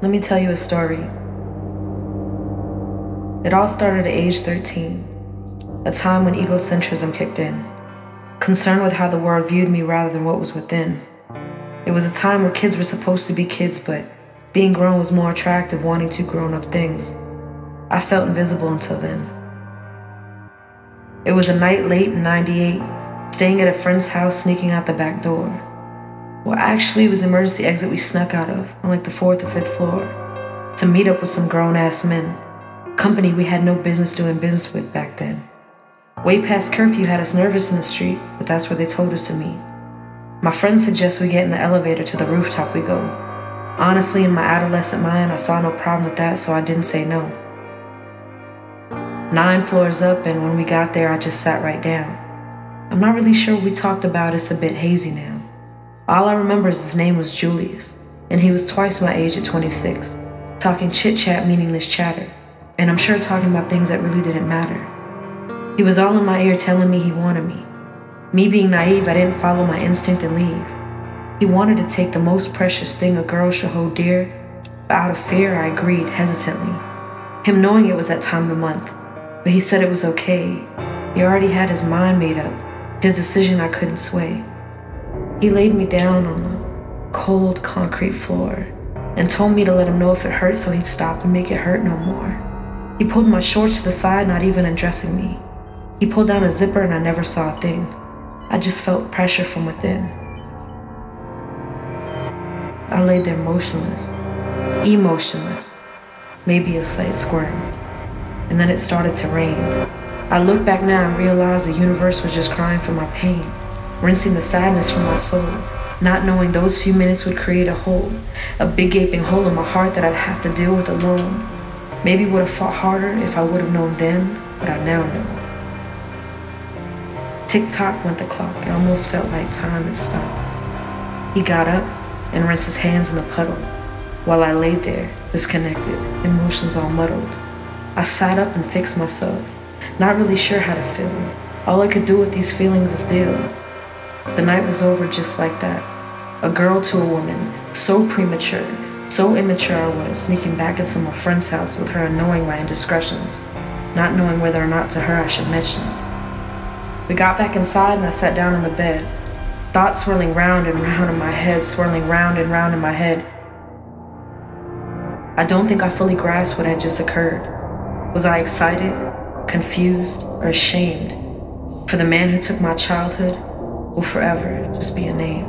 let me tell you a story. It all started at age 13, a time when egocentrism kicked in, concerned with how the world viewed me rather than what was within. It was a time where kids were supposed to be kids, but being grown was more attractive, wanting to grown-up things. I felt invisible until then. It was a night late in '98, staying at a friend's house, sneaking out the back door. Well, actually, it was the emergency exit we snuck out of, on like the 4th or 5th floor, to meet up with some grown-ass men, company we had no business doing business with back then. Way past curfew had us nervous in the street, but that's where they told us to meet. My friend suggested we get in the elevator to the rooftop we go. Honestly, in my adolescent mind, I saw no problem with that, so I didn't say no. 9 floors up, and when we got there, I just sat right down. I'm not really sure what we talked about, it's a bit hazy now. All I remember is his name was Julius, and he was twice my age at 26, talking chit-chat, meaningless chatter, and I'm sure talking about things that really didn't matter. He was all in my ear telling me he wanted me. Me being naive, I didn't follow my instinct and leave. He wanted to take the most precious thing a girl should hold dear, but out of fear, I agreed hesitantly. Him knowing it was that time of the month, but he said it was okay. He already had his mind made up, his decision I couldn't sway. He laid me down on the cold concrete floor and told me to let him know if it hurt so he'd stop and make it hurt no more. He pulled my shorts to the side, not even undressing me. He pulled down a zipper and I never saw a thing. I just felt pressure from within. I laid there motionless, emotionless, maybe a slight squirm. And then it started to rain. I look back now and realize the universe was just crying for my pain, rinsing the sadness from my soul, not knowing those few minutes would create a hole, a big gaping hole in my heart that I'd have to deal with alone. Maybe would have fought harder if I would have known then, but I now know. Tick-tock went the clock. It almost felt like time had stopped. He got up and rinsed his hands in the puddle, while I laid there, disconnected, emotions all muddled. I sat up and fixed myself, not really sure how to feel. All I could do with these feelings is deal. The night was over just like that. A girl to a woman, so premature, so immature I was, sneaking back into my friend's house with her and knowing my indiscretions, not knowing whether or not to her I should mention. We got back inside and I sat down on the bed, thoughts swirling round and round in my head, swirling round and round in my head. I don't think I fully grasped what had just occurred. Was I excited, confused, or ashamed? For the man who took my childhood will forever just be a name.